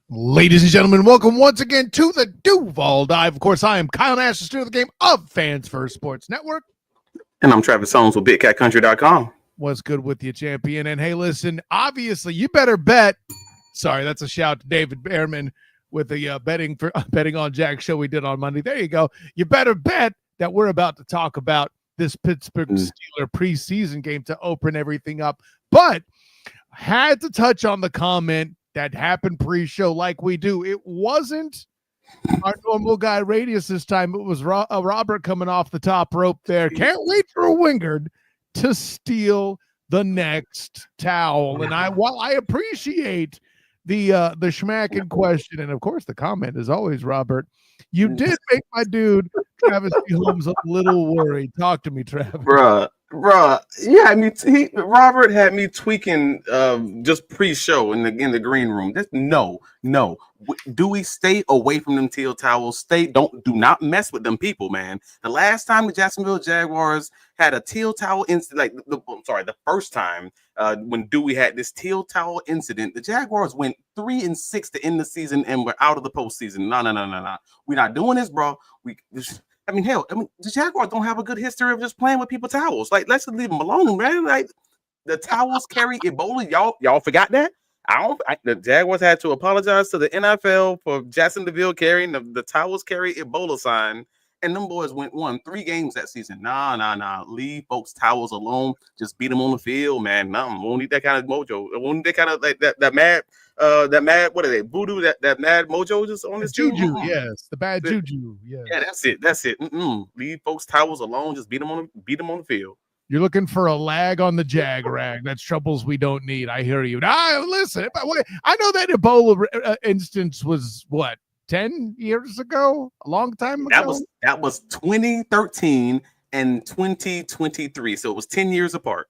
Ladies and gentlemen, welcome once again to the Duval Dive. Of course, I am Kyle Nash, the student of the game of Fans First Sports Network. And I'm Travis Holmes with BigCatCountry.com. What's good with you, champion? And hey, listen, obviously, you better bet. Sorry, that's a shout to David Behrman with the betting on Jags show we did on Monday. There you go. You better bet that we're about to talk about this Pittsburgh Steelers preseason game to open everything up. But had to touch on the comment that happened pre-show like we do. It wasn't our normal guy Radius this time. It was Robert coming off the top rope there. Can't wait for a Wingard to steal the next towel. And while I appreciate the schmack in question, and of course the comment is always, Robert, you did make my dude Travis D. Holmes a little worried. Talk to me, Travis. Bruh, yeah, Robert had me tweaking just pre-show in the green room. No. Do we stay away from them teal towels? Do not mess with them people, man. The last time the Jacksonville Jaguars had a teal towel incident, the first time when Dewey had this teal towel incident, the Jaguars went 3-6 to end the season and we're out of the postseason. No. We're not doing this, bro. The Jaguars don't have a good history of just playing with people's towels. Like, let's leave them alone, man. Like, the towels carry Ebola. Y'all forgot that? The Jaguars had to apologize to the NFL for Jacksonville carrying the towels carry Ebola sign. And them boys won 3 games that season. Nah. Leave folks' towels alone. Just beat them on the field, man. Won't need that kind of mojo. Won't need that kind of like that mad. What are they? Voodoo, that mad mojo just on his juju. Yes, the bad juju. Yes. Yeah, that's it. Leave folks' towels alone. Just beat them on the field. You're looking for a lag on the Jag rag. That's troubles we don't need. I hear you. Listen, I know that Ebola instance was what, 10 years ago? A long time ago? That was 2013 and 2023. So it was 10 years apart.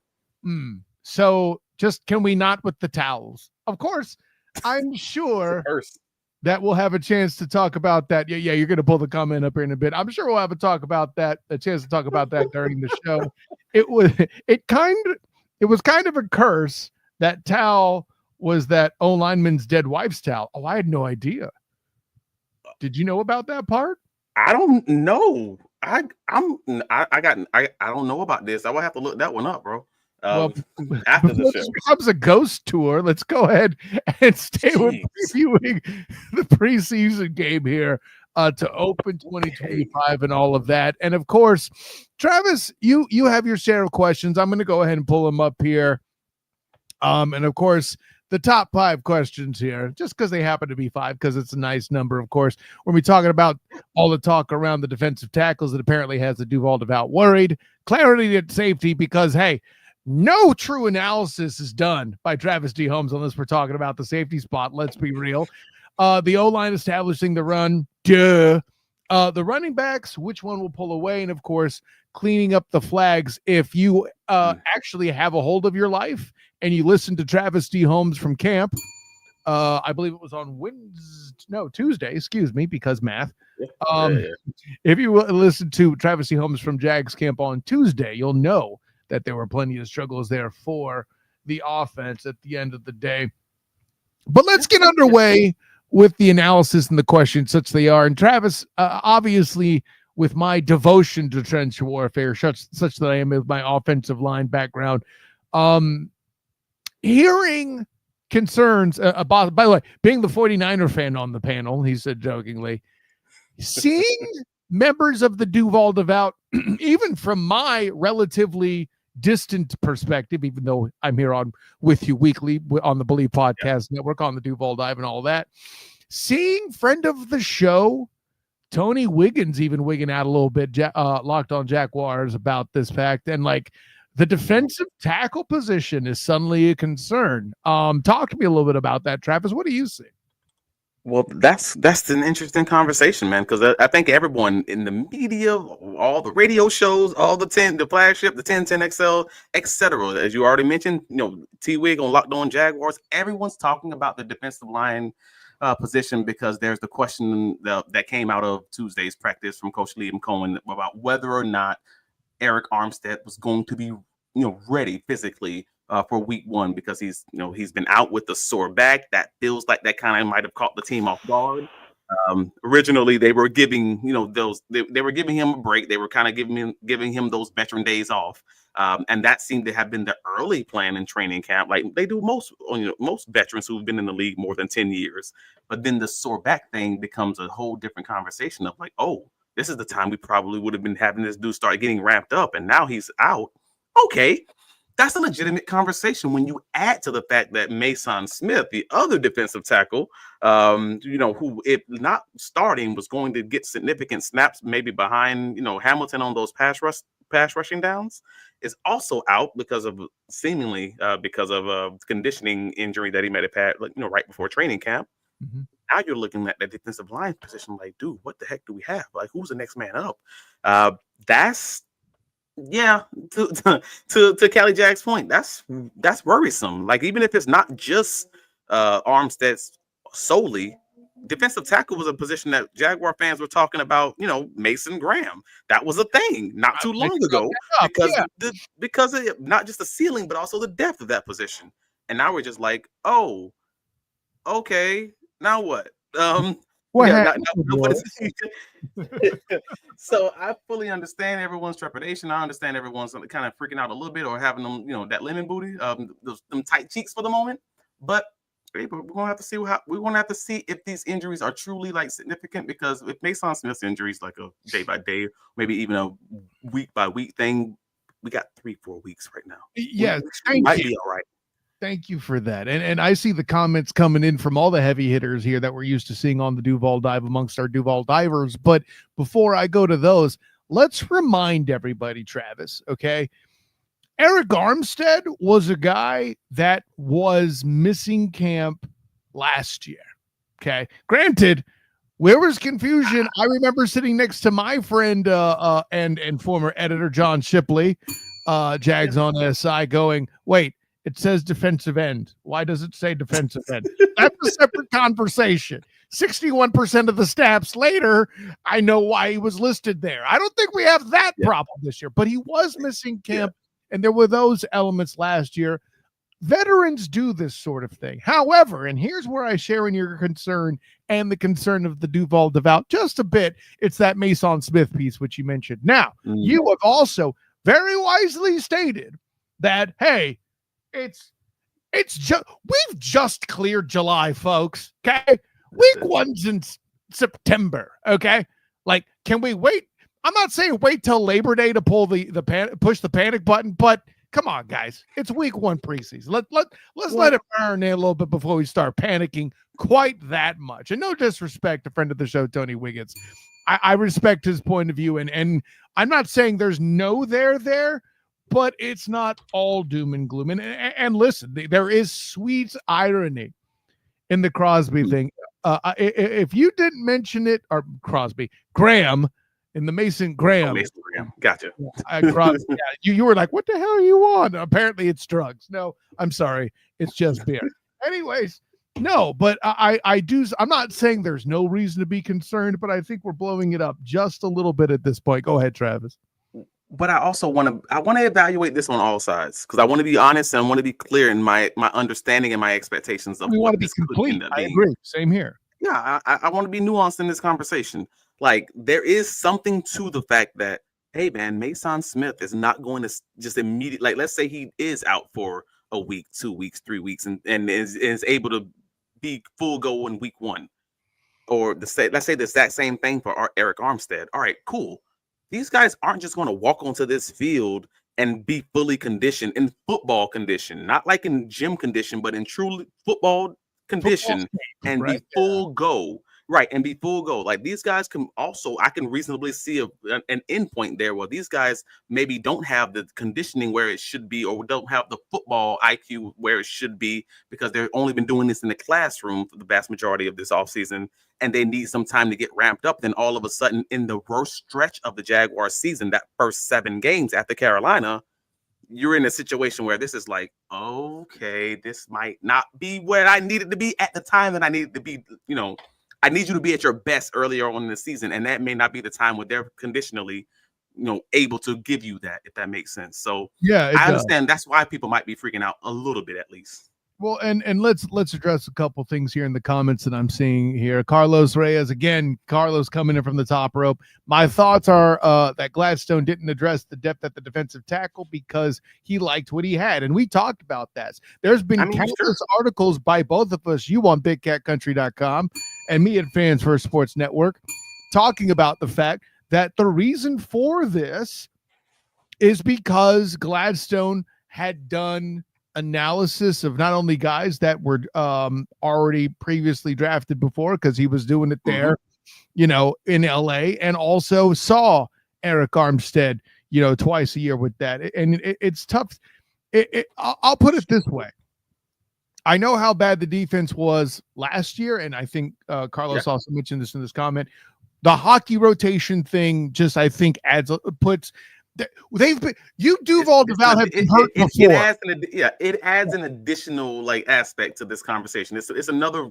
So just can we not with the towels? Of course, I'm sure that we'll have a chance to talk about that. Yeah, you're going to pull the comment up here in a bit. I'm sure we'll have a chance to talk about that during the show. It was kind of a curse. That towel was that O-lineman's dead wife's towel. Oh, I had no idea. Did you know about that part? I don't know. I don't know about this. I will have to look that one up, bro. After the show, becomes a ghost tour. Let's go ahead and stay with previewing the preseason game here to open 2025 and all of that. And of course, Travis, you have your share of questions. I'm going to go ahead and pull them up here. And of course, the top 5 questions here, just because they happen to be 5, because it's a nice number, of course. When we're talking about all the talk around the defensive tackles that apparently has the Duval Devout worried, clarity at safety, because, hey, no true analysis is done by Travis D. Holmes unless we're talking about the safety spot. Let's be real. The O-line establishing the run. The running backs, which one will pull away? And, of course, cleaning up the flags if you actually have a hold of your life and you listen to Travis D. Holmes from camp. I believe it was on Tuesday, excuse me, because math. If you listen to Travis D. Holmes from Jags camp on Tuesday, you'll know that there were plenty of struggles there for the offense at the end of the day. But let's get underway with the analysis and the questions such they are. And Travis, obviously, with my devotion to trench warfare, such that I am with my offensive line background, hearing concerns about, by the way, being the 49er fan on the panel, he said jokingly, seeing members of the Duval Devout, even from my relatively distant perspective, even though I'm here with you weekly on the Believe Podcast Network, on the Duval Dive and all that, seeing friend of the show, Tony Wiggins, even wigging out a little bit, Locked On Jaguars, about this fact, and like the defensive tackle position is suddenly a concern. Talk to me a little bit about that, Travis. What do you see? Well, that's an interesting conversation, man, because I think everyone in the media, all the radio shows, all the flagship, the 1010 XL, etc., as you already mentioned, T-Wig on Locked On Jaguars, everyone's talking about the defensive line position because there's the question that came out of Tuesday's practice from Coach Liam Cohen about whether or not Eric Armstead was going to be ready physically for week one because he's been out with the sore back. That feels like that kind of might have caught the team off guard. Originally, they were giving they were giving him a break. They were kind of giving him those veteran days off, and that seemed to have been the early plan in training camp, like they do most veterans who've been in the league more than 10 years. But then the sore back thing becomes a whole different conversation of like, oh, this is the time we probably would have been having this dude start getting ramped up, and now he's out. Okay. That's a legitimate conversation when you add to the fact that Mason Smith, the other defensive tackle, who, if not starting, was going to get significant snaps, maybe behind, Hamilton on those pass rushing downs, is also out because of conditioning injury that he might have had, right before training camp. Mm-hmm. Now you're looking at the defensive line position, like, dude, what the heck do we have? Like, who's the next man up? To Callie Jack's point, that's worrisome. Like, even if it's not just Armstead solely, defensive tackle was a position that Jaguar fans were talking about. Mason Graham, that was a thing not too long ago because of not just the ceiling but also the depth of that position. And now we're just like, oh, okay, now what? So I fully understand everyone's trepidation. I understand everyone's kind of freaking out a little bit or having them, that lemon booty, them tight cheeks for the moment. But we're gonna have to see if these injuries are truly like significant. Because if Mason Smith's injuries like a day by day, maybe even a week by week thing, we got 3-4 weeks right now. Yeah, we might be all right. Thank you for that. And I see the comments coming in from all the heavy hitters here that we're used to seeing on the Duval Dive amongst our Duval divers. But before I go to those, let's remind everybody, Travis, okay? Eric Armstead was a guy that was missing camp last year, okay? Granted, where was confusion? I remember sitting next to my friend and former editor John Shipley, Jags on SI, going, wait, it says defensive end. Why does it say defensive end? That's a separate conversation. 61% of the snaps later, I know why he was listed there. I don't think we have that problem this year, but he was missing camp, and there were those elements last year. Veterans do this sort of thing. However, and here's where I share in your concern and the concern of the Duval Devout just a bit. It's that Mason Smith piece, which you mentioned. Now, you have also very wisely stated that, hey, we've just cleared July, folks. Okay, week one's in September. Okay, like, can we wait? I'm not saying wait till Labor Day to pull push the panic button, but come on, guys, it's week one preseason. Let's let it marinate a little bit before we start panicking quite that much. And no disrespect to friend of the show, Tony Wiggins. I respect his point of view, and I'm not saying there's no there. But it's not all doom and gloom. And listen, there is sweet irony in the Crosby thing. If you didn't mention it, or Graham, in the Mason Graham. Mason Graham. Gotcha. You were like, what the hell are you on? Apparently it's drugs. No, I'm sorry. It's just beer. Anyways, no, but I'm not saying there's no reason to be concerned, but I think we're blowing it up just a little bit at this point. Go ahead, Travis. But I also want to evaluate this on all sides, because I want to be honest and I want to be clear in my understanding and my expectations of what this complete. I agree. Same here. Yeah, I want to be nuanced in this conversation. Like, there is something to the fact that, hey man, Mason Smith is not going to just immediately, like, let's say he is out for a week, 2 weeks, 3 weeks, and is able to be full go in week one. Or let's say the exact same thing for Eric Armstead. All right, cool. These guys aren't just going to walk onto this field and be fully conditioned in football condition, not like in gym condition, but in true football condition, and be full go. Right, and be full go. Like, these guys can also, I can reasonably see an endpoint there where these guys maybe don't have the conditioning where it should be, or don't have the football IQ where it should be, because they've only been doing this in the classroom for the vast majority of this offseason, and they need some time to get ramped up. Then all of a sudden, in the worst stretch of the Jaguars season, that first 7 games after Carolina, you're in a situation where this is like, okay, this might not be where I needed to be at the time that I needed to be, I need you to be at your best earlier on in the season, and that may not be the time where they're conditionally able to give you that, if that makes sense. So yeah, I understand that's why people might be freaking out a little bit at least. Well, and let's address a couple things here in the comments that I'm seeing here. Carlos Reyes, again, Carlos coming in from the top rope. My thoughts are that Gladstone didn't address the depth at the defensive tackle because he liked what he had. And we talked about that. There's been countless articles by both of us, you on BigCatCountry.com and me at Fans First Sports Network, talking about the fact that the reason for this is because Gladstone had done analysis of not only guys that were already previously drafted before, because he was doing it there, in LA, and also saw Eric Armstead, twice a year with that. And it's tough. I'll put it this way. I know how bad the defense was last year, and I think Carlos also mentioned this in this comment. The hockey rotation thing just, I think, puts Duval Duval have been hurt before. It adds an additional aspect to this conversation. It's another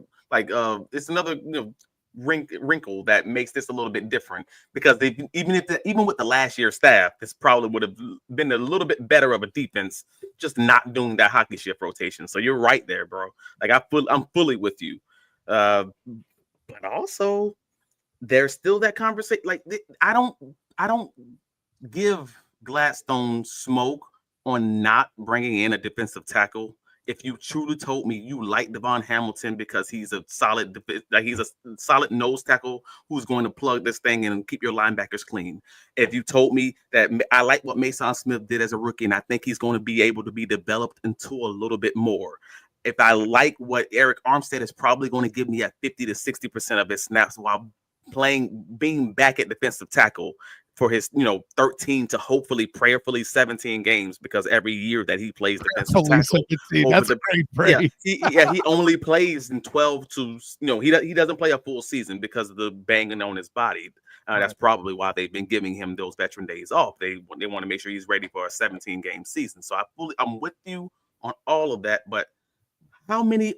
wrinkle that makes this a little bit different, because even with the last year's staff, this probably would have been a little bit better of a defense, just not doing that hockey shift rotation. So you're right there, bro. I'm fully with you, but also there's still that conversation. I don't give Gladstone smoke on not bringing in a defensive tackle. If you truly told me you like Devon Hamilton because he's a solid nose tackle who's going to plug this thing in and keep your linebackers clean. If you told me that I like what Mason Smith did as a rookie and I think he's going to be able to be developed into a little bit more. If I like what Eric Armstead is probably going to give me at 50 to 60% of his snaps while being back at defensive tackle for his 13 to hopefully prayerfully 17 games, because every year that he plays defensive tackle, that's a great praise. He only plays in 12 to he doesn't play a full season because of the banging on his body. That's probably why they've been giving him those veteran days off. They want to make sure he's ready for a 17 game season. So I'm with you on all of that. But how many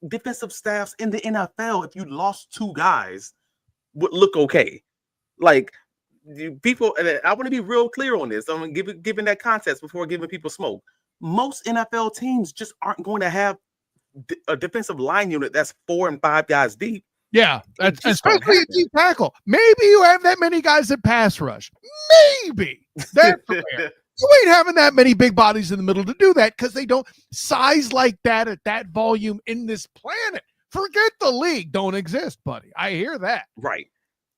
defensive staffs in the NFL, if you lost two guys, would look okay? People, and I want to be real clear on this. I'm giving that context before giving people smoke. Most NFL teams just aren't going to have a defensive line unit that's 4 and 5 guys deep. Yeah, that's especially a deep tackle. Maybe you have that many guys that pass rush. Maybe that's fair. You ain't having that many big bodies in the middle to do that, because they don't size like that at that volume in this planet. Forget the league don't exist, buddy. I hear that. Right.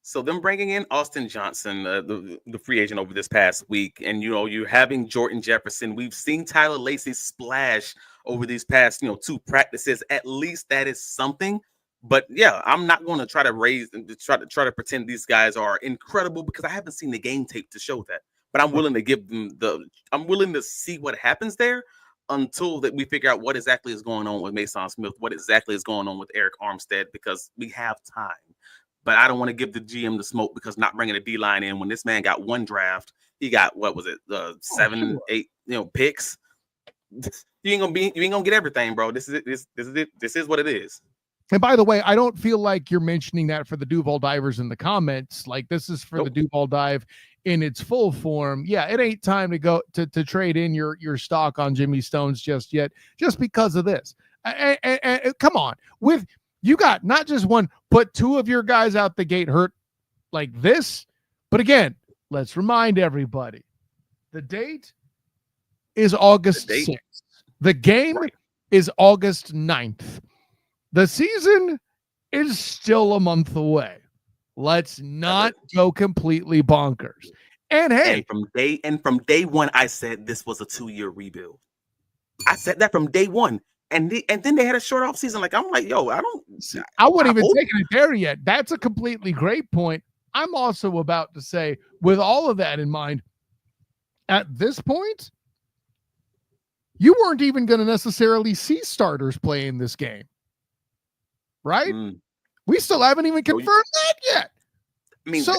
So them bringing in Austin Johnson, the free agent over this past week, and you're having Jordan Jefferson. We've seen Tyler Lacey splash over these past 2 practices. At least that is something. But yeah, I'm not going to try to try to pretend these guys are incredible, because I haven't seen the game tape to show that. But I'm willing to give them I'm willing to see what happens there until that we figure out what exactly is going on with Mason Smith, what exactly is going on with Eric Armstead, because we have time. But I don't want to give the GM the smoke because not bringing a D-line in when this man got one draft. He got, 7, 8, picks. You ain't gonna get everything, bro. This is it. This is what it is. And by the way, I don't feel like you're mentioning that for the Duval divers in the comments. This is for the Duval dive in its full form. Yeah, it ain't time to go to trade in your stock on Jimmy Stones just yet, just because of this. And come on, you got not just one, but 2 of your guys out the gate hurt like this. But again, let's remind everybody, the date is August 6th. The game is August 9th. The season is still a month away. Let's not go completely bonkers. And hey, from day one, I said this was a 2-year rebuild. I said that from day one. And then they had a short off season. I'm like, yo, I wouldn't even taken it there yet. That's a completely great point. I'm also about to say, with all of that in mind, at this point, you weren't even going to necessarily see starters play in this game, right? We still haven't even confirmed that yet. I mean, so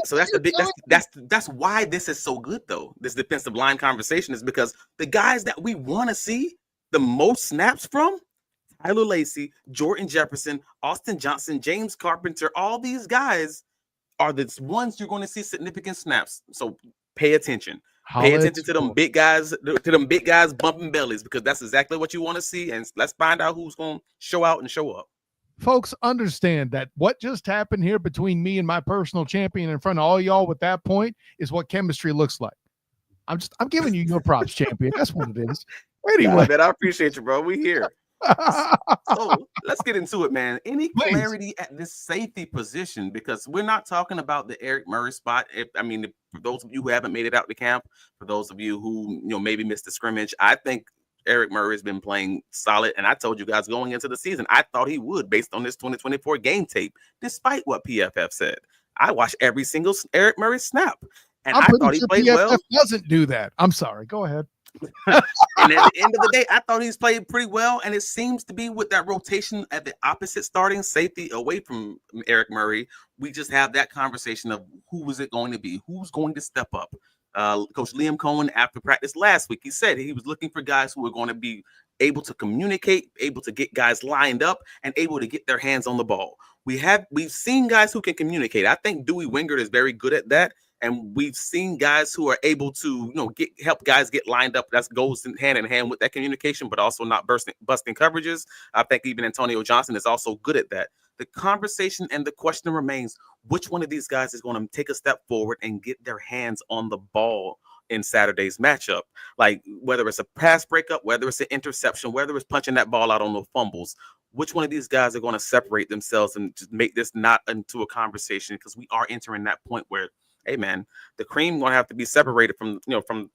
that's why this is so good, though. This defensive line conversation is because the guys that we want to see the most snaps from, Tyler Lacey, Jordan Jefferson, Austin Johnson, James Carpenter, all these guys are the ones you're going to see significant snaps. So pay attention. Pay attention to them big guys, bumping bellies, because that's exactly what you want to see. And let's find out who's going to show out and show up. Folks, understand that what just happened here between me and my personal champion in front of all y'all with that point is what chemistry looks like. I'm giving you your props, champion. That's what it is. Anyway, man, I appreciate you, bro. We here. So let's get into it, man. Any clarity at this safety position? Because we're not talking about the Eric Murray spot. For those of you who haven't made it out to camp, for those of you who maybe missed the scrimmage, I think Eric Murray has been playing solid. And I told you guys going into the season, I thought he would, based on this 2024 game tape, despite what PFF said. I watched every single Eric Murray snap, and I thought he played well. Doesn't do that. I'm sorry. Go ahead. And at the end of the day, I thought he's played pretty well, and it seems to be with that rotation at the opposite starting safety away from Eric Murray. We just have that conversation of who is it going to be, who's going to step up. Coach Liam Cohen, after practice last week, he said he was looking for guys who are going to be able to communicate, able to get guys lined up, and able to get their hands on the ball. We've seen guys who can communicate. I think Dewey Wingard is very good at that. And we've seen guys who are able to, help guys get lined up. That goes hand in hand with that communication, but also not busting coverages. I think even Antonio Johnson is also good at that. The conversation and the question remains, which one of these guys is going to take a step forward and get their hands on the ball in Saturday's matchup? Like, whether it's a pass breakup, whether it's an interception, whether it's punching that ball out on the fumbles, which one of these guys are going to separate themselves and just make this not into a conversation? Because we are entering that point where, hey man, the cream gonna have to be separated from the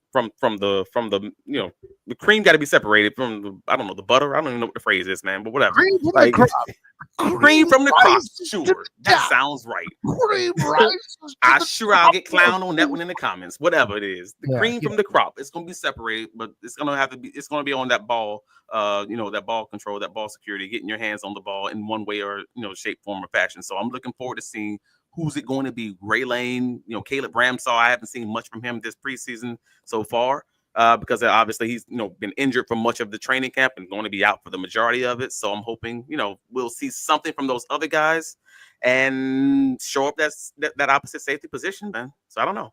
cream got to be separated from the butter. I don't even know what the phrase is, man, but whatever. Cream from the crop. Cream from the crop. Sure, that sounds right. Cream rice. I'll get clowned on that one in the comments. Whatever it is, the cream from the crop. It's gonna be separated, but it's gonna be on that ball. That ball control, that ball security, getting your hands on the ball in one way or shape, form, or fashion. So I'm looking forward to seeing. Who's it going to be? Ray Lane, Caleb Ramsaw. I haven't seen much from him this preseason so far because obviously he's, been injured for much of the training camp and going to be out for the majority of it. So I'm hoping, we'll see something from those other guys and show up that opposite safety position, man. So I don't know.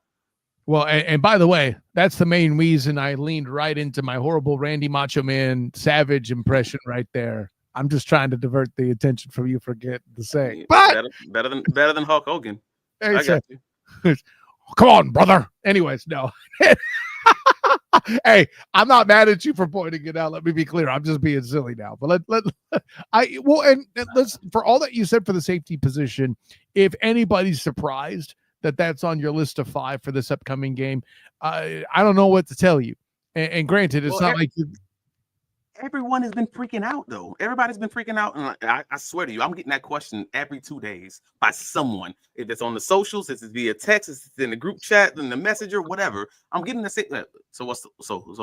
Well, and by the way, that's the main reason I leaned right into my horrible Randy Macho Man Savage impression right there. I'm just trying to divert the attention from you forget to say. But better than Hulk Hogan. Hey, I got you. Come on, brother. Anyways, no. Hey, I'm not mad at you for pointing it out. Let me be clear. I'm just being silly now. But let's for all that you said for the safety position, if anybody's surprised that that's on your list of 5 for this upcoming game, I don't know what to tell you. And granted, it's not like you. Everyone has been freaking out, though. Everybody's been freaking out. And I swear to you, I'm getting that question every 2 days by someone. If it's on the socials, if it's via text, if it's in the group chat, in the messenger, whatever. I'm getting the safety. So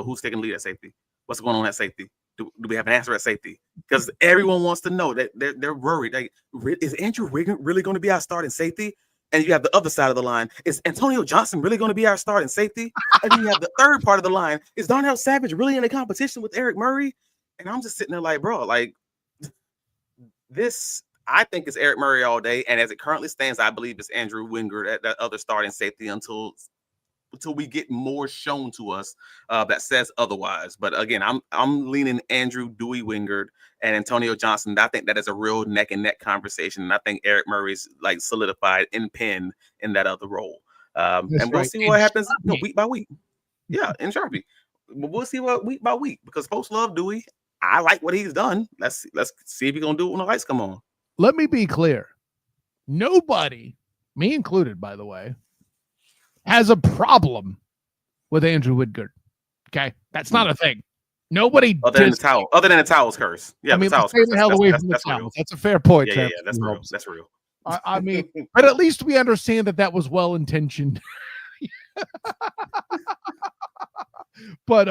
who's taking lead at safety? What's going on at safety? Do we have an answer at safety? Because everyone wants to know that they're worried. Like, is Andrew Wiggins really going to be our starting safety? And you have the other side of the line. Is Antonio Johnson really going to be our starting safety? And then you have the third part of the line. Is Darnell Savage really in a competition with Eric Murray? And I'm just sitting there like, bro, like this, I think it's Eric Murray all day. And as it currently stands, I believe it's Andrew Wingard at that other starting safety until we get more shown to us that says otherwise. But again, I'm leaning Andrew Dewey Wingard and Antonio Johnson. I think that is a real neck and neck conversation. And I think Eric Murray's like solidified in pen in that other role. And we'll see what happens week by week. Yeah, in Sharpie. But we'll see what week by week because folks love Dewey. I like what he's done. Let's see if he's gonna do it when the lights come on. Let me be clear. Nobody, me included, by the way, has a problem with Andrew Wingard. Okay, that's not a thing. Nobody other than the towels curse. Yeah, I mean, stay the hell away from the towels. That's a fair point. Yeah, that's real. That's real. I mean, but at least we understand that was well intentioned. But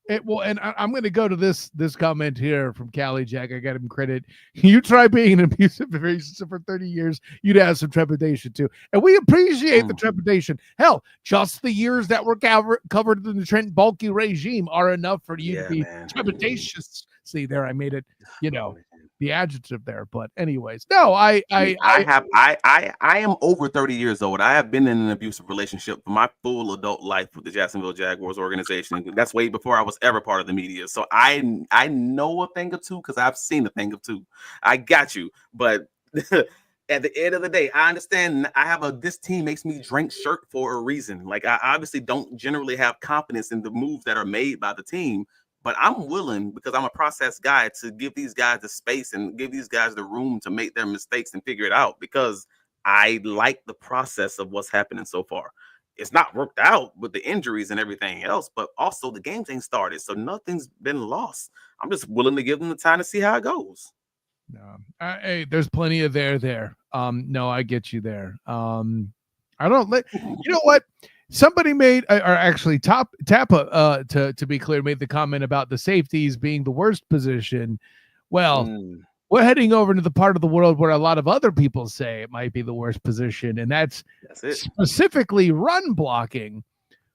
and I'm going to go to this comment here from Cali Jack. I got him credit. You try being an abusive relationship for 30 years, you'd have some trepidation too. And we appreciate the trepidation. Hell, just the years that were covered in the Trent Baalke regime are enough for you to be trepidatious. See there, I made it, the adjective there. But anyways, no, I am over 30 years old. I have been in an abusive relationship for my full adult life with the Jacksonville Jaguars organization. That's way before I was ever part of the media. So I know a thing or two because I've seen a thing or two. I got you. But at the end of the day, I understand I have this team makes me drink shirt for a reason. Like, I obviously don't generally have confidence in the moves that are made by the team. But I'm willing, because I'm a process guy, to give these guys the space and give these guys the room to make their mistakes and figure it out, because I like the process of what's happening so far. It's not worked out with the injuries and everything else, but also the games ain't started, so nothing's been lost. I'm just willing to give them the time to see how it goes. No, hey, there's plenty of there. No, I get you there. I don't let you know what. Somebody made, or actually Tappa, to be clear, made the comment about the safeties being the worst position. Well, we're heading over to the part of the world where a lot of other people say it might be the worst position, and that's it. Specifically run blocking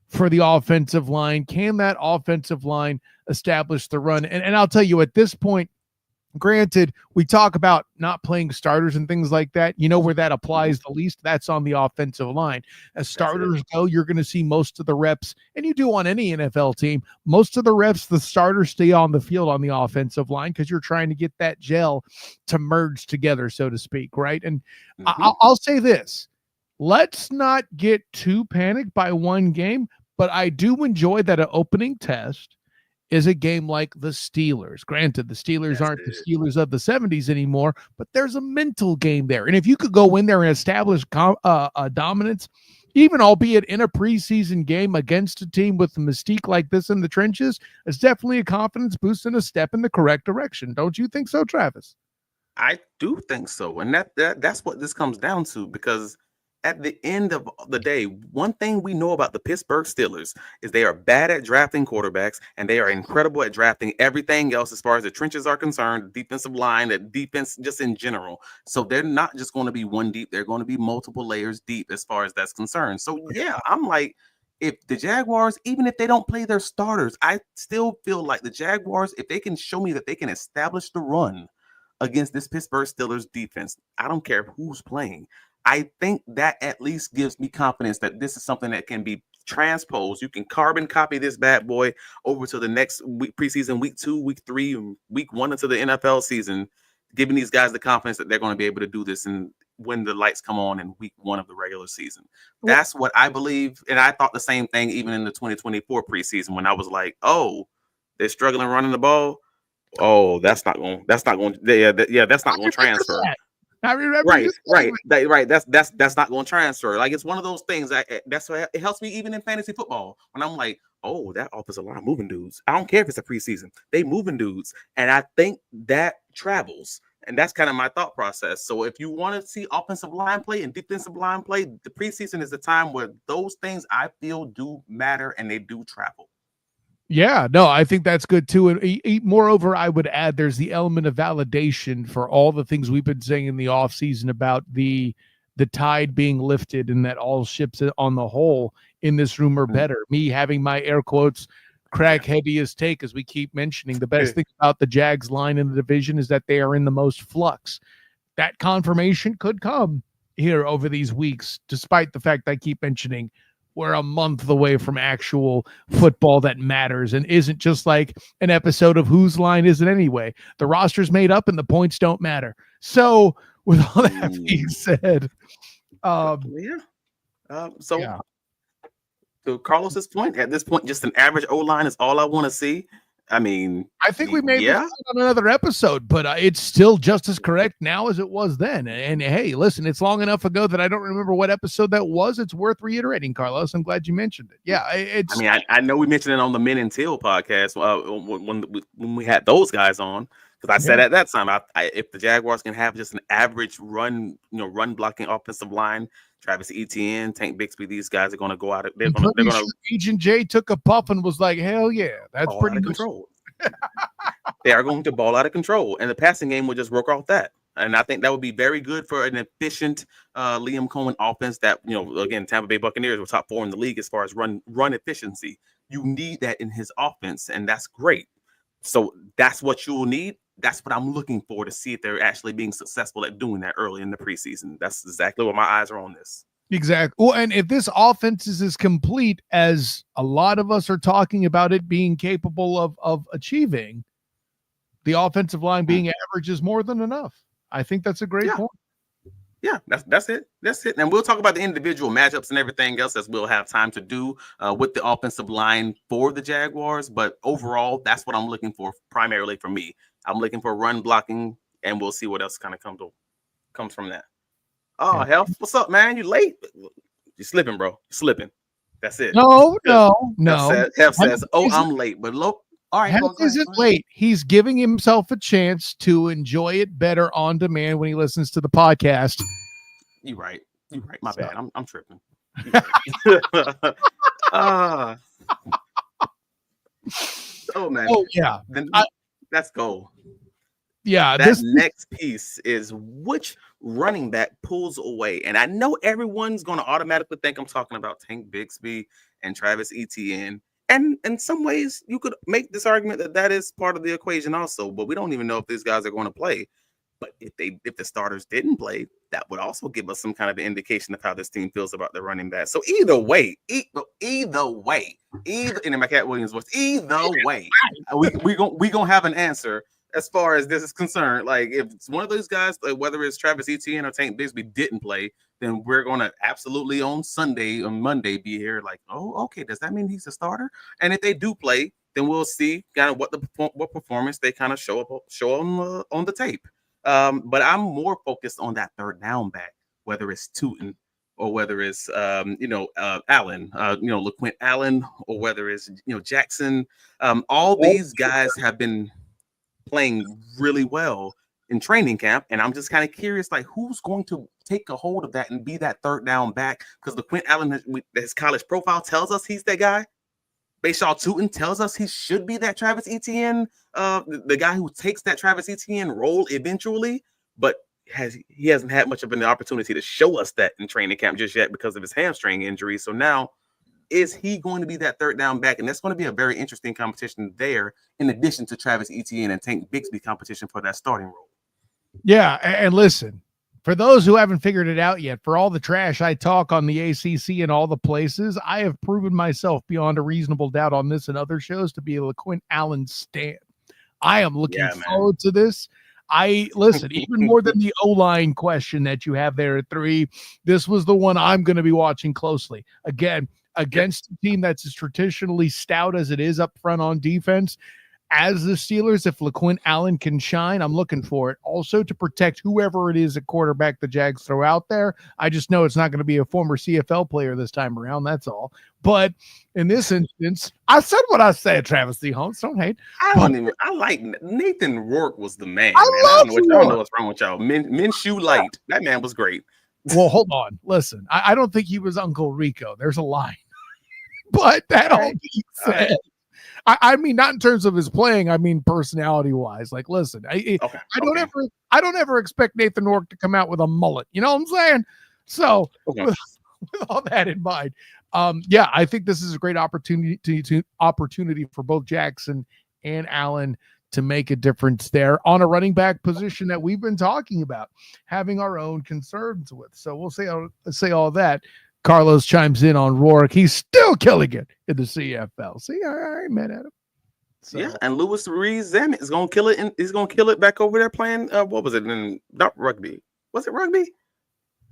for the offensive line. Can that offensive line establish the run? And I'll tell you, at this point, granted, we talk about not playing starters and things like that. You know where that applies the least? That's on the offensive line. As starters go, you're going to see most of the reps, and you do on any NFL team, most of the reps, the starters stay on the field on the offensive line because you're trying to get that gel to merge together, so to speak, right? And I'll say this. Let's not get too panicked by one game, but I do enjoy that an opening test is a game like the Steelers. Granted, the Steelers aren't the Steelers of the 70s anymore, but there's a mental game there. And if you could go in there and establish dominance, even albeit in a preseason game against a team with a mystique like this in the trenches, it's definitely a confidence boost and a step in the correct direction. Don't you think so, Travis? I do think so. And that's what this comes down to, because at the end of the day, one thing we know about the Pittsburgh Steelers is they are bad at drafting quarterbacks, and they are incredible at drafting everything else as far as the trenches are concerned, the defensive line, the defense just in general. So they're not just going to be one deep. They're going to be multiple layers deep as far as that's concerned. So, yeah, I'm like, if the Jaguars, even if they don't play their starters, I still feel like the Jaguars, if they can show me that they can establish the run against this Pittsburgh Steelers defense, I don't care who's playing. I think that at least gives me confidence that this is something that can be transposed. You can carbon copy this bad boy over to the next week, preseason, week 2, week 3, and week 1 into the NFL season, giving these guys the confidence that they're going to be able to do this and when the lights come on in week 1 of the regular season. That's what I believe. And I thought the same thing even in the 2024 preseason, when I was like, oh, they're struggling running the ball. Oh, that's not going to transfer. I remember right. That's not going to transfer. Like, it's one of those things. That's why it helps me even in fantasy football when I'm like, oh, that offensive line moving dudes. I don't care if it's a preseason, they moving dudes, and I think that travels, and that's kind of my thought process. So if you want to see offensive line play and defensive line play, the preseason is the time where those things I feel do matter and they do travel. Yeah, no, I think that's good too. And moreover, I would add there's the element of validation for all the things we've been saying in the offseason about the tide being lifted and that all ships on the whole in this room are better. Me having my air quotes crackheadiest take, as we keep mentioning, the best thing about the Jags line in the division is that they are in the most flux. That confirmation could come here over these weeks, despite the fact I keep mentioning we're a month away from actual football that matters and isn't just like an episode of Whose Line Is It Anyway? The roster's made up and the points don't matter. So with all that being said, to Carlos's point, at this point, just an average O-line is all I want to see. I mean, I think we may on another episode, but it's still just as correct now as it was then. And hey, listen, it's long enough ago that I don't remember what episode that was. It's worth reiterating, Carlos. I'm glad you mentioned it. Yeah, I know we mentioned it on the Men and Till podcast when we had those guys on, because I said at that time, if the Jaguars can have just an average run blocking offensive line, Travis Etienne, Tank Bixby, these guys are going to go out. They're going to. Agent J took a puff and was like, "Hell yeah, that's pretty much control." They are going to ball out of control, and the passing game will just work off that. And I think that would be very good for an efficient Liam Cohen offense. That again, Tampa Bay Buccaneers were top 4 in the league as far as run efficiency. You need that in his offense, and that's great. So that's what you will need. That's what I'm looking for to see if they're actually being successful at doing that early in the preseason. That's exactly what my eyes are on this. Exactly. Well, and if this offense is as complete as a lot of us are talking about it being capable of achieving, the offensive line being average is more than enough. I think that's a great point. Yeah, that's it. That's it. And we'll talk about the individual matchups and everything else as we'll have time to do with the offensive line for the Jaguars. But overall, that's what I'm looking for primarily for me. I'm looking for run blocking, and we'll see what else kind of comes from that. Oh, Health, what's up, man? You late? You're slipping, bro. You're slipping. That's it. No. Health says, I'm late, but look. All right, Health isn't late. He's giving himself a chance to enjoy it better on demand when he listens to the podcast. You're right. My bad. I'm tripping. Oh man. Oh yeah. Let's go. Yeah. That next piece is which running back pulls away, and I know everyone's going to automatically think I'm talking about Tank Bigsby and Travis Etienne. And in some ways, you could make this argument that is part of the equation also, but we don't even know if these guys are going to play. But if the starters didn't play, that would also give us some kind of indication of how this team feels about the running back. So either way, in my Cat Williams voice, either way, we gonna have an answer as far as this is concerned. Like if it's one of those guys, like whether it's Travis Etienne or Tank Bigsby didn't play, then we're gonna absolutely on Monday be here. Like, oh, okay, does that mean he's a starter? And if they do play, then we'll see kind of what performance they kind of show on the tape. But I'm more focused on that third down back, whether it's Tootin or whether it's Allen, LaQuint Allen, or whether it's Jackson. All these guys have been playing really well in training camp, and I'm just kind of curious, like who's going to take a hold of that and be that third down back? Because LaQuint Allen, his college profile tells us he's that guy. Bashaw Tootin tells us he should be that Travis Etienne, the guy who takes that Travis Etienne role eventually, but he hasn't had much of an opportunity to show us that in training camp just yet because of his hamstring injury. So now, is he going to be that third down back? And that's going to be a very interesting competition there, in addition to Travis Etienne and Tank Bigsby competition for that starting role. Yeah, and listen, for those who haven't figured it out yet, for all the trash I talk on the ACC and all the places, I have proven myself beyond a reasonable doubt on this and other shows to be a LaQuint Allen stan. I am looking forward to this. Listen, even more than the O-line question that you have there at 3, this was the one I'm going to be watching closely. Again, against a team that's as traditionally stout as it is up front on defense. As the Steelers, if LaQuint Allen can shine, I'm looking for it. Also to protect whoever it is at quarterback the Jags throw out there. I just know it's not going to be a former CFL player this time around. That's all. But in this instance, I said what I said, Travis D. Holmes. Don't hate. I like Nathan Rourke was the man. I don't know what's wrong with y'all. Minshew Light. That man was great. Well, hold on. Listen, I don't think he was Uncle Rico. There's a line. But that all being said, I mean, not in terms of his playing. I mean, personality-wise. Like, listen, I don't ever expect Nathan Rourke to come out with a mullet. You know what I'm saying? So, with all that in mind, I think this is a great opportunity for both Jackson and Allen to make a difference there on a running back position that we've been talking about, having our own concerns with. So we'll say all that. Carlos chimes in on Rourke. He's still killing it in the CFL. See, I ain't mad at him. So. Yeah, and Louis Rees-Zammit is going to kill it. And he's going to kill it back over there playing. What was it? Not rugby. Was it rugby?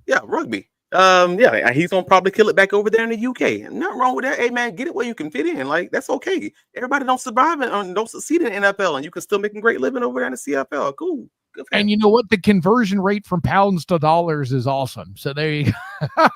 Yeah, rugby. He's going to probably kill it back over there in the UK. Nothing wrong with that. Hey, man, get it where you can fit in. Like, that's okay. Everybody don't survive and don't succeed in the NFL, and you can still make a great living over there in the CFL. Cool. And you know what? The conversion rate from pounds to dollars is awesome. So there you go.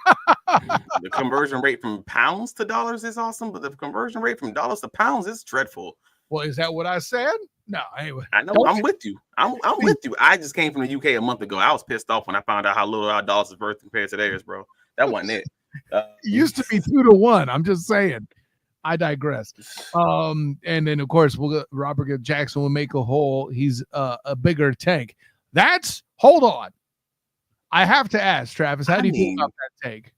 The conversion rate from pounds to dollars is awesome, but the conversion rate from dollars to pounds is dreadful. Well, is that what I said? No, anyway. I know. I'm with you. I'm with you. I just came from the UK a month ago. I was pissed off when I found out how little our dollars is worth compared to theirs, bro. That wasn't it. It used to be 2-1. I'm just saying. I digress. And then of course Robert Jackson will make a hole. He's a bigger tank. Hold on. I have to ask, Travis, how do you feel about that take?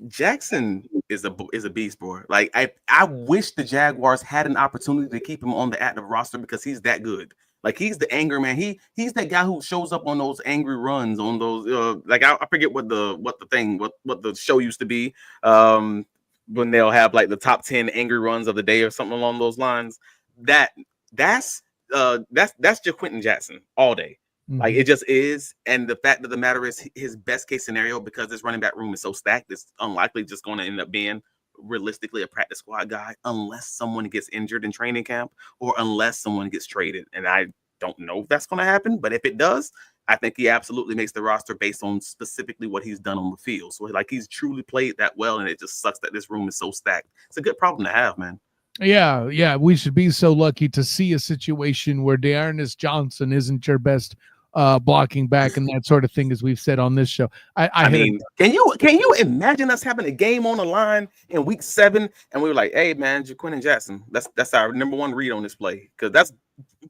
Jackson is a beast, bro. Like I wish the Jaguars had an opportunity to keep him on the active roster because he's that good. Like he's the anger man. He's that guy who shows up on those angry runs on those like I forget what the show used to be. When they'll have like the top 10 angry runs of the day or something along those lines. That's JaQuinton Jackson all day. Like it just is. And the fact of the matter is his best case scenario, because this running back room is so stacked, it's unlikely just going to end up being realistically a practice squad guy unless someone gets injured in training camp or unless someone gets traded. And I don't know if that's going to happen, but if it does, I think he absolutely makes the roster based on specifically what he's done on the field. So like he's truly played that well, and it just sucks that this room is so stacked. It's a good problem to have, man. Yeah. We should be so lucky to see a situation where Dearness Johnson isn't your best blocking back and that sort of thing, as we've said on this show. I mean, can you imagine us having a game on the line in week 7 and we were like, hey man, JaQuinton Jackson, that's our number 1 read on this play, because that's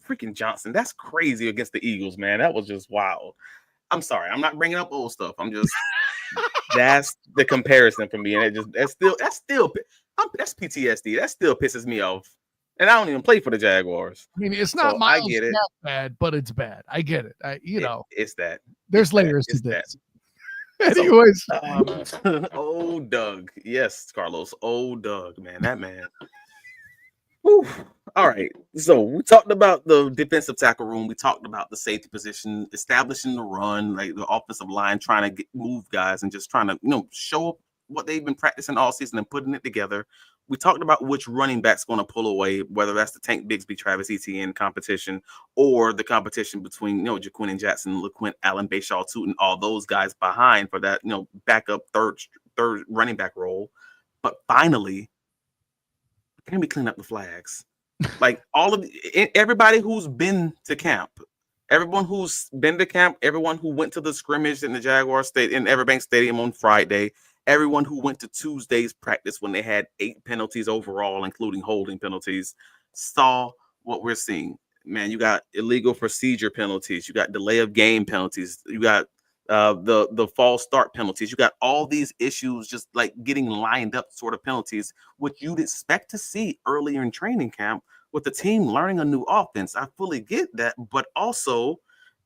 freaking Johnson. That's crazy against the Eagles, man. That was just wild. I'm sorry, I'm not bringing up old stuff. I'm just that's the comparison for me, and that's PTSD. That still pisses me off. And I don't even play for the Jaguars. I mean, it's not that bad, but it's bad. I get it. It's that. There's layers to this. Anyways. Old Doug. Yes, Carlos. Old Doug, man. That man. Whew. All right. So we talked about the defensive tackle room. We talked about the safety position, establishing the run, like the offensive line, trying to move guys and just trying to, show up what they've been practicing all season and putting it together. We talked about which running back's going to pull away, whether that's the Tank Bigsby, Travis Etienne competition, or the competition between, JaQuinton Jackson, LaQuint, Allen, Bashaw, Tootin, all those guys behind for that, backup third running back role. But finally, can we clean up the flags? Like everybody who's been to camp, everyone who's been to camp, everyone who went to the scrimmage in the Jaguars in Everbank Stadium on Friday, everyone who went to Tuesday's practice when they had 8 penalties overall, including holding penalties, saw what we're seeing. Man, you got illegal procedure penalties, you got delay of game penalties, you got the false start penalties, you got all these issues just like getting lined up sort of penalties, which you'd expect to see earlier in training camp with the team learning a new offense. I fully get that, but also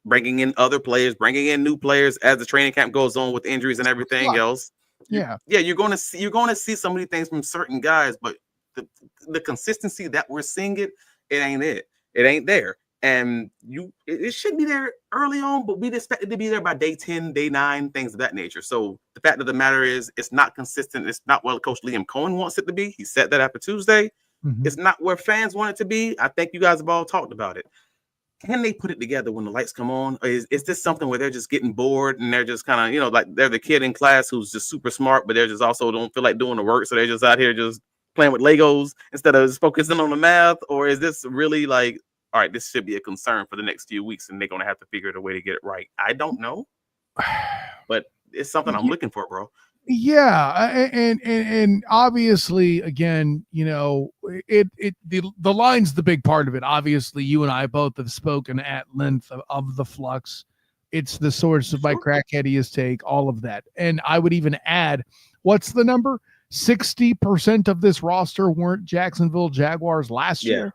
bringing in other players, bringing in new players as the training camp goes on with injuries and everything else. Yeah, you're going to see some of these things from certain guys, but the consistency that we're seeing it ain't there. And it should be there early on, but we'd expect it to be there by day 10, day 9, things of that nature. So the fact of the matter is, it's not consistent. It's not what Coach Liam Cohen wants it to be. He said that after Tuesday. It's not where fans want it to be. I think you guys have all talked about it. Can they put it together when the lights come on? Or is this something where they're just getting bored and they're just kind of, like they're the kid in class who's just super smart, but they're just also don't feel like doing the work, so they're just out here just playing with Legos instead of just focusing on the math? Or is this really like, all right, this should be a concern for the next few weeks and they're going to have to figure out a way to get it right? I don't know, but it's something I'm looking for, bro. Yeah, and obviously, again, the line's the big part of it. Obviously, you and I both have spoken at length of the flux. It's the source of my crackheadiest take, all of that. And I would even add, what's the number? 60% of this roster weren't Jacksonville Jaguars last year.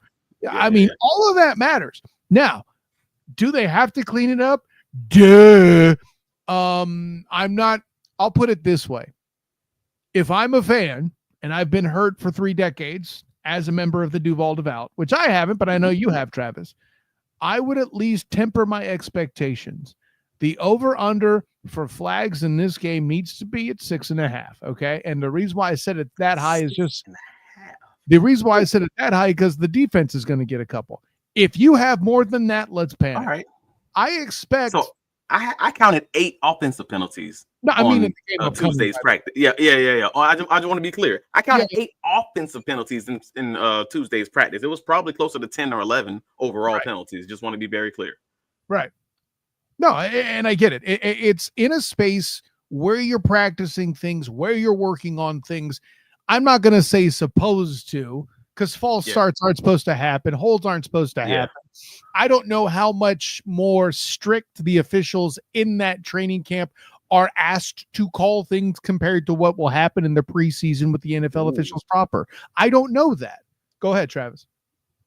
I mean, all of that matters. Now, do they have to clean it up? Duh. I'll put it this way. If I'm a fan and I've been hurt for 3 decades as a member of the Duval Devout, which I haven't, but I know you have, Travis, I would at least temper my expectations. The over-under for flags in this game needs to be at 6.5, okay? And the reason why I said it that high is just because the defense is going to get a couple. If you have more than that, let's panic. All right. I expect... So I counted 8 offensive penalties. No, I mean in the game of Tuesday's practice. Yeah. Oh, I just want to be clear. I counted 8 offensive penalties in Tuesday's practice. It was probably closer to 10 or 11 overall penalties. Just want to be very clear. Right. No, and I get it. It's in a space where you're practicing things, where you're working on things. I'm not going to say supposed to, because false starts aren't supposed to happen. Holds aren't supposed to happen. I don't know how much more strict the officials in that training camp are asked to call things compared to what will happen in the preseason with the NFL officials proper. I don't know that. Go ahead, Travis.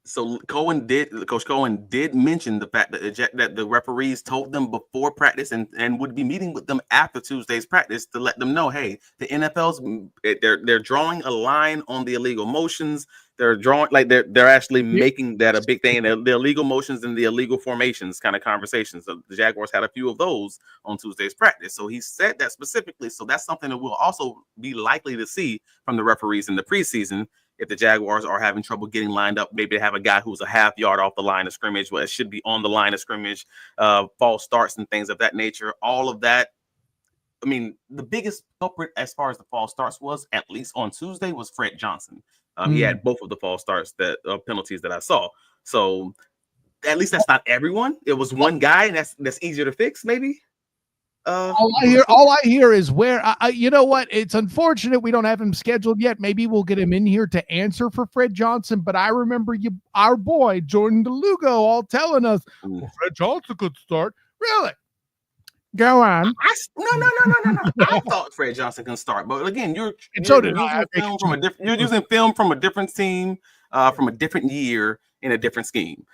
So Coach Cohen did mention the fact that the referees told them before practice and would be meeting with them after Tuesday's practice to let them know, hey, the NFL's they're drawing a line on the illegal motions. They're drawing they're actually making that a big thing. And the illegal motions and the illegal formations kind of conversations. So the Jaguars had a few of those on Tuesday's practice. So he said that specifically. So that's something that we'll also be likely to see from the referees in the preseason. If the Jaguars are having trouble getting lined up, maybe they have a guy who's a half yard off the line of scrimmage, it should be on the line of scrimmage, false starts and things of that nature. All of that. I mean, the biggest culprit as far as the false starts was, at least on Tuesday, was Fred Johnson. He had both of the false starts penalties that I saw. So at least that's not everyone. It was one guy, and that's easier to fix, maybe. All I hear is where you know what? It's unfortunate we don't have him scheduled yet. Maybe we'll get him in here to answer for Fred Johnson. But I remember our boy Jordan DeLugo all telling us, well, Fred Johnson could start. Really? Go on. No. I thought Fred Johnson can start, but again, you're using film from a different team, from a different year in a different scheme.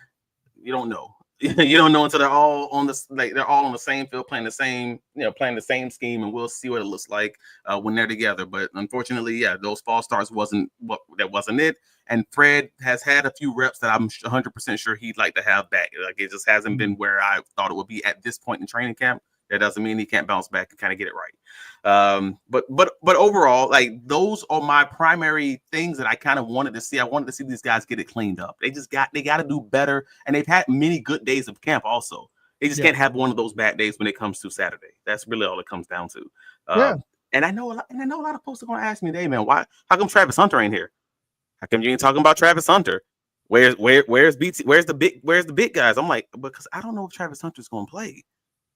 You don't know. You don't know until they're all on the same field playing the same scheme, and we'll see what it looks like when they're together. But unfortunately, yeah, those false starts wasn't it. And Fred has had a few reps that I'm 100% sure he'd like to have back. Like, it just hasn't been where I thought it would be at this point in training camp. That doesn't mean he can't bounce back and kind of get it right. But overall, like, those are my primary things that I kind of wanted to see. I wanted to see these guys get it cleaned up. They got to do better, and they've had many good days of camp. Also, they just can't have one of those bad days when it comes to Saturday. That's really all it comes down to. And I know a lot of folks are going to ask me, "Hey, man, how come Travis Hunter ain't here? How come you ain't talking about Travis Hunter? Where's BT? Where's the big guys?" I'm like, because I don't know if Travis Hunter's going to play.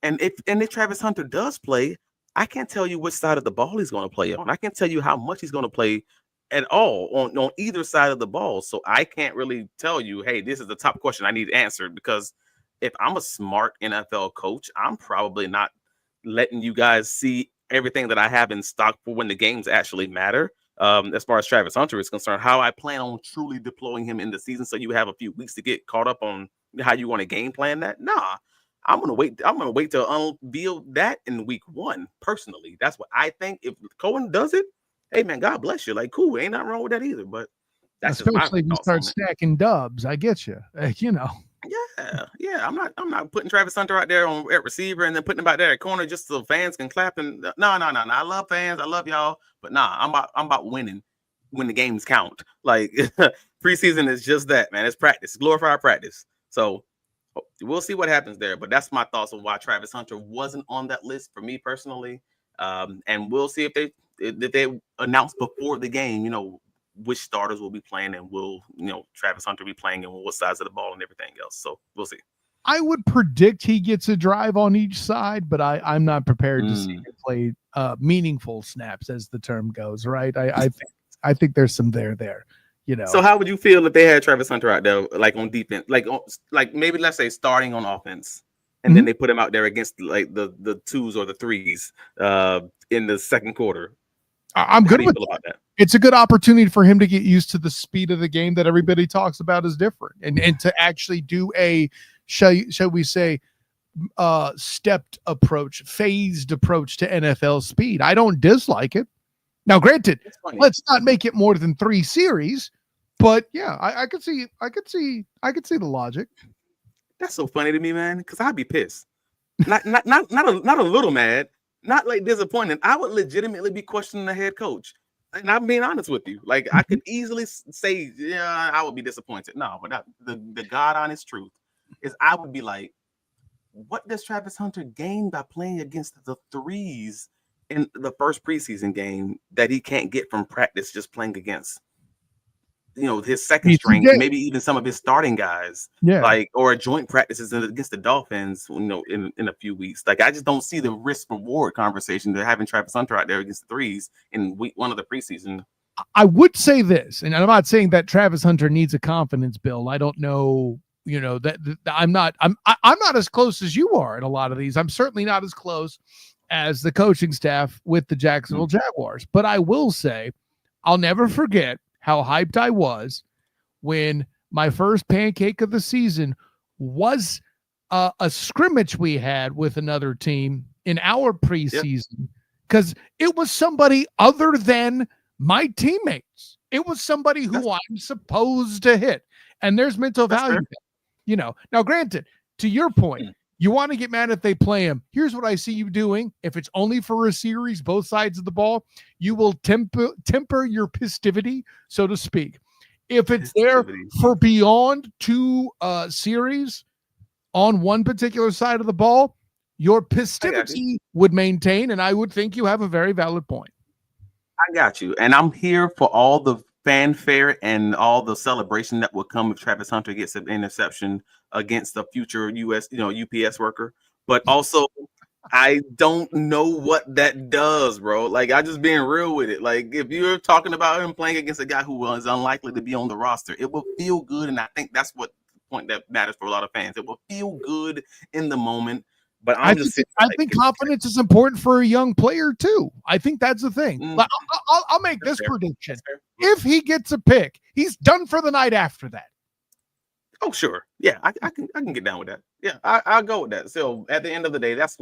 And if Travis Hunter does play, I can't tell you which side of the ball he's going to play on. I can't tell you how much he's going to play at all on either side of the ball. So I can't really tell you, hey, this is the top question I need answered, because if I'm a smart NFL coach, I'm probably not letting you guys see everything that I have in stock for when the games actually matter. As far as Travis Hunter is concerned, how I plan on truly deploying him in the season, so you have a few weeks to get caught up on how you want to game plan that. Nah. I'm gonna wait to unveil that in week 1. Personally, that's what I think. If Cohen does it, hey man, God bless you. Like, cool, ain't nothing wrong with that either. But that's especially if you start stacking dubs. I get you. Yeah. I'm not putting Travis Hunter out there at receiver and then putting him out there at corner just so fans can clap. And no. I love fans. I love y'all. But I'm about winning when the games count. Like, preseason is just that, man. It's practice, it's glorified practice. So we'll see what happens there, but that's my thoughts on why Travis Hunter wasn't on that list for me personally. And we'll see if they announce before the game, which starters will be playing, and will Travis Hunter be playing, and what sides of the ball and everything else. So we'll see. I would predict he gets a drive on each side, but I'm not prepared to see him play meaningful snaps, as the term goes. Right? I think there's some there. So how would you feel if they had Travis Hunter out there, like on defense, like maybe let's say starting on offense, and then they put him out there against like the twos or the threes in the second quarter? I'm good with that. It's a good opportunity for him to get used to the speed of the game that everybody talks about is different, and to actually do a shall we say stepped approach, phased approach to NFL speed. I don't dislike it. Now, granted, let's not make it more than 3 series, but yeah, I could see the logic. That's so funny to me, man, because I'd be pissed. Not a little mad, not like disappointed. I would legitimately be questioning the head coach, and I'm being honest with you. Like, I could easily say, yeah, I would be disappointed. No, but the God honest truth is, I would be like, what does Travis Hunter gain by playing against the threes in the first preseason game that he can't get from practice just playing against, his second string, maybe even some of his starting guys, or joint practices against the Dolphins, in a few weeks. Like, I just don't see the risk reward conversation to having Travis Hunter out there against the threes in week 1 of the preseason. I would say this, and I'm not saying that Travis Hunter needs a confidence build. I don't know, that I'm not as close as you are in a lot of these. I'm certainly not as close as the coaching staff with the Jacksonville Jaguars. But I will say, I'll never forget how hyped I was when my first pancake of the season was a scrimmage we had with another team in our preseason, because it was somebody other than my teammates. It was somebody who I'm supposed to hit. And there's mental value there, you know. Now, granted, to your point, you want to get mad if they play him. Here's what I see you doing. If it's only for a series, both sides of the ball, you will temper your festivity, so to speak. If it's there for beyond two series on one particular side of the ball, your festivity would maintain, and I would think you have a very valid point. I got you. And I'm here for all the fanfare and all the celebration that will come if Travis Hunter gets an interception against a future UPS worker. But also, I don't know what that does, bro. Like, I just being real with it. Like, if you're talking about him playing against a guy who was unlikely to be on the roster, it will feel good. And I think that's what the point that matters for a lot of fans. It will feel good in the moment. But I think confidence is important for a young player too. I think that's the thing. I'll make this prediction. If he gets a pick, he's done for the night after that. Oh, sure. Yeah, I can get down with that. Yeah, I'll go with that. So at the end of the day, that's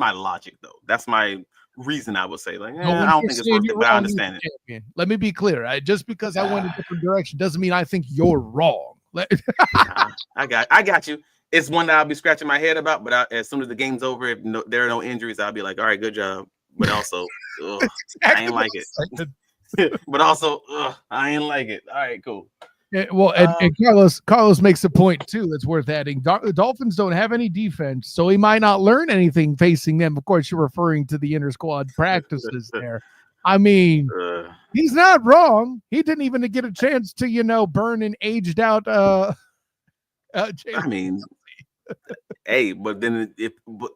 my logic, though. That's my reason. I would say, like, I don't think it's worth it, but I understand it. Let me be clear. Just because I went a different direction doesn't mean I think you're wrong. I got you. It's one that I'll be scratching my head about, but as soon as the game's over, if there are no injuries, I'll be like, all right, good job. But also, I ain't like it. But also, I ain't like it. All right, cool. Well, and Carlos makes a point too that's worth adding. The Dolphins don't have any defense, so he might not learn anything facing them. Of course, you're referring to the inter-squad practices there. I mean, he's not wrong. He didn't even get a chance to, burn an aged out. I mean, hey, but then but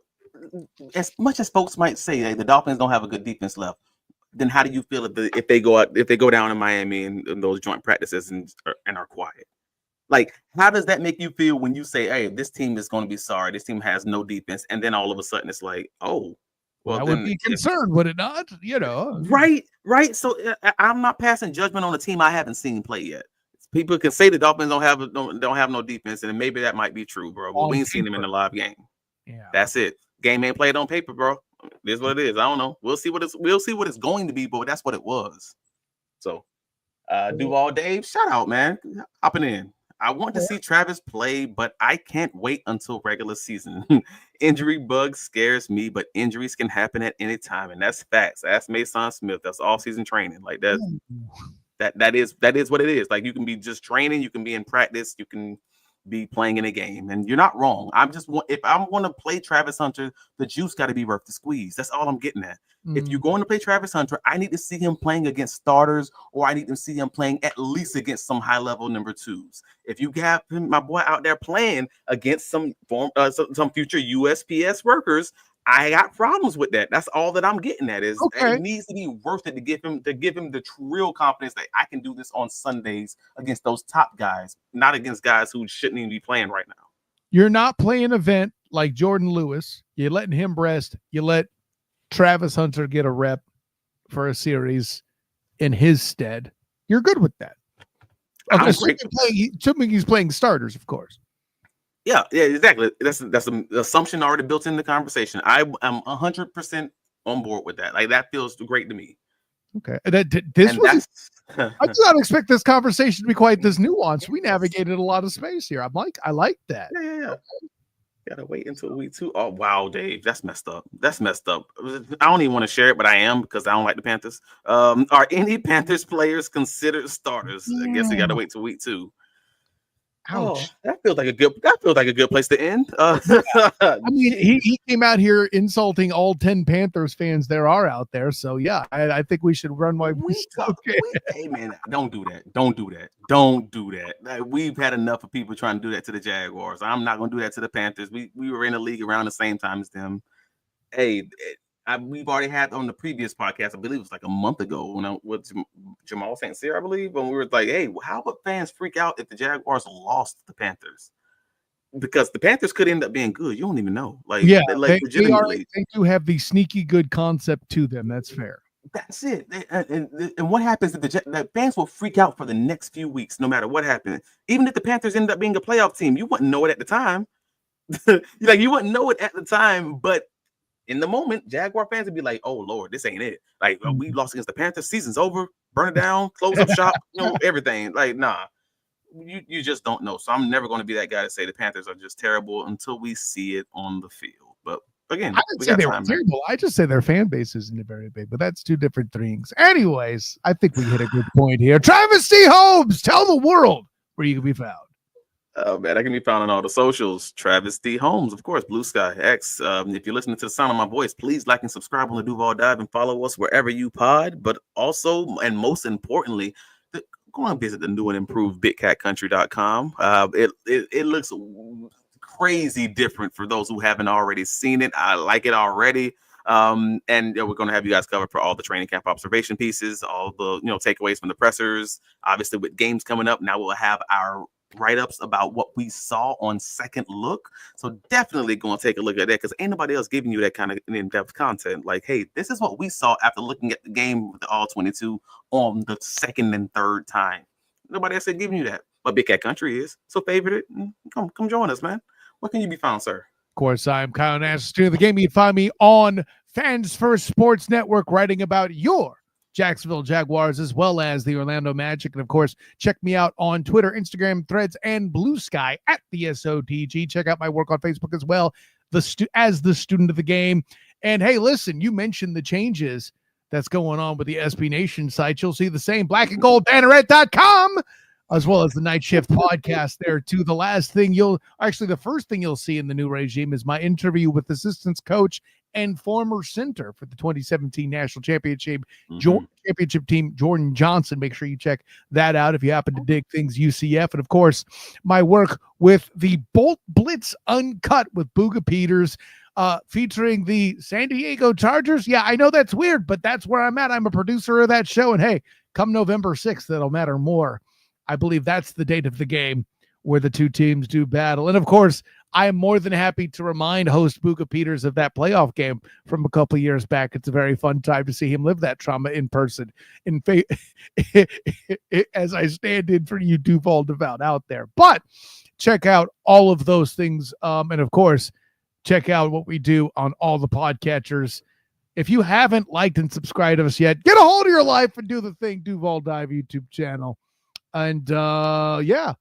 as much as folks might say, hey, the Dolphins don't have a good defense left, then how do you feel if they go down in Miami in those joint practices and are quiet? Like, how does that make you feel when you say, hey, this team is going to be sorry, this team has no defense, and then all of a sudden it's like, oh, well, I would be concerned, would it not? Right. So I'm not passing judgment on a team I haven't seen play yet. People can say the Dolphins don't have no defense, and maybe that might be true, bro. But we ain't seen them in the live game. Yeah, that's it. Game ain't played on paper, bro. It is what it is. I don't know. We'll see what it's going to be, but that's what it was. So, Duval, Dave, shout out, man, hopping in. I want to see Travis play, but I can't wait until regular season. Injury bug scares me, but injuries can happen at any time, and that's facts. Ask Mason Smith. That's all-season training. Like that. That is what it is. Like, you can be just training, you can be in practice, you can be playing in a game, and you're not wrong. If I want to play Travis Hunter, the juice got to be worth the squeeze. That's all I'm getting at. If you're going to play Travis Hunter, I need to see him playing against starters, or I need to see him playing at least against some high-level number twos. If you have my boy out there playing against some future USPS workers, I got problems with that. That's all that I'm getting at. It needs to be worth it to give him the real confidence that I can do this on Sundays against those top guys, not against guys who shouldn't even be playing right now. You're not playing an event like Jordan Lewis. You're letting him rest. You let Travis Hunter get a rep for a series in his stead. You're good with that. Assuming he's playing starters, of course. Yeah, exactly. That's an assumption already built in the conversation. I am 100% on board with that. Like, that feels great to me. Okay. I did not expect this conversation to be quite this nuanced. We navigated a lot of space here. I like that. Yeah. Gotta wait until week 2. Oh, wow, Dave. That's messed up. I don't even want to share it, but I am, because I don't like the Panthers. Are any Panthers players considered starters? I guess we gotta wait till week 2. Ouch. Oh, that feels like a good place to end. I mean, he came out here insulting all 10 Panthers fans there are out there. So yeah, I think we should run while we still can. Hey man, don't do that. Like, we've had enough of people trying to do that to the Jaguars. I'm not gonna do that to the Panthers. We were in the league around the same time as them. Hey, we've already had on the previous podcast, I believe it was like a month ago, when I was Jamal St. Cyr, I believe, when we were like, hey, how would fans freak out if the Jaguars lost the Panthers? Because the Panthers could end up being good. You don't even know. Like, yeah, they do have the sneaky good concept to them. That's fair. That's it. And what happens is the fans will freak out for the next few weeks, no matter what happens. Even if the Panthers end up being a playoff team, you wouldn't know it at the time. You wouldn't know it at the time, but in the moment, Jaguar fans would be like, "Oh Lord, this ain't it. Like we lost against the Panthers. Season's over. Burn it down. Close up shop. Everything. Like nah." You just don't know. So I'm never going to be that guy to say the Panthers are just terrible until we see it on the field. But again, I didn't say they were terrible. I just say their fan base isn't very big, but that's two different things. Anyways, I think we hit a good point here. Travis C. Holmes, tell the world where you can be found. Oh man, I can be found on all the socials. Travis D. Holmes, of course, Blue Sky X. If you're listening to the sound of my voice, please like and subscribe on the Duval Dive and follow us wherever you pod. But also, and most importantly, go and visit the new and improved BigCatCountry.com. It looks crazy different for those who haven't already seen it. I like it already. And we're going to have you guys covered for all the training camp observation pieces, all the takeaways from the pressers. Obviously, with games coming up, now we'll have our write-ups about what we saw on second look. So definitely go and take a look at that, because ain't nobody else giving you that kind of in-depth content. Like, hey, this is what we saw after looking at the game with the all 22 on the second and third time. Nobody else is giving you that, but Big Cat Country is. So favorite it. Come join us, man. Where can you be found, sir? Of course, I'm Kyle Nash, student of the game. You can find me on Fans First Sports Network, writing about your Jacksonville Jaguars as well as the Orlando Magic. And of course, check me out on Twitter, Instagram, Threads, and Blue Sky at the SOTG. Check out my work on Facebook as well, as the student of the game. And hey, listen, you mentioned the changes that's going on with the SB Nation site. You'll see the same blackandgoldbanneret.com, as well as the Night Shift podcast there too. The first thing you'll see in the new regime is my interview with assistance coach and former center for the 2017 National Championship team, Jordan Johnson. Make sure you check that out if you happen to dig things UCF. And of course, my work with the Bolt Blitz Uncut with Booga Peters, featuring the San Diego Chargers. Yeah, I know that's weird, but that's where I'm at. I'm a producer of that show. And hey, come November 6th, that'll matter more. I believe that's the date of the game where the two teams do battle. And of course, I am more than happy to remind host Booga Peters of that playoff game from a couple of years back. It's a very fun time to see him live that trauma in person. As I stand in for you, Duval Devout out there. But check out all of those things. And of course, check out what we do on all the podcatchers. If you haven't liked and subscribed to us yet, get a hold of your life and do the thing. Duval Dive YouTube channel. And yeah.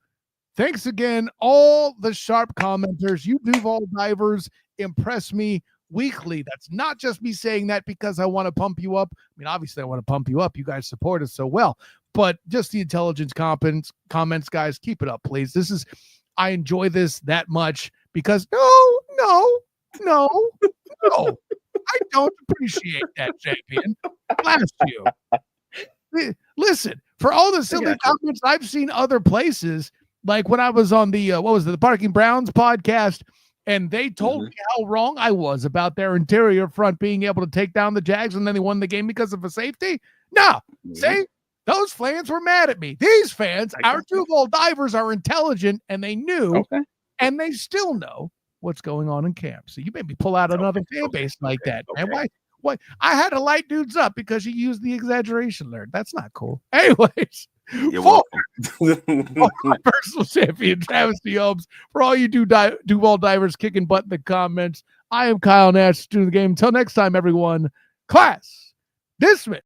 Thanks again, all the sharp commenters. You Duval Divers impress me weekly. That's not just me saying that because I want to pump you up. I mean, obviously I want to pump you up. You guys support us so well. But just the intelligence comments, guys, keep it up, please. I enjoy this that much because no. I don't appreciate that, champion. Blast you. Listen, for all the silly comments I've seen other places, like when I was on the Parking Browns podcast, and they told me how wrong I was about their interior front being able to take down the Jags, and then they won the game because of a safety. No, see, those fans were mad at me. These fans, our Duval Divers, are intelligent, and they knew, and they still know what's going on in camp. So you made me pull out another fan base like that, man. Why? I had to light dudes up because you used the exaggeration alert. That's not cool. Anyways. For my personal champion, Travis D. Holmes, for all you Duval Divers kicking butt in the comments, I am Kyle Nash, student of the game. Until next time, everyone, class dismissed.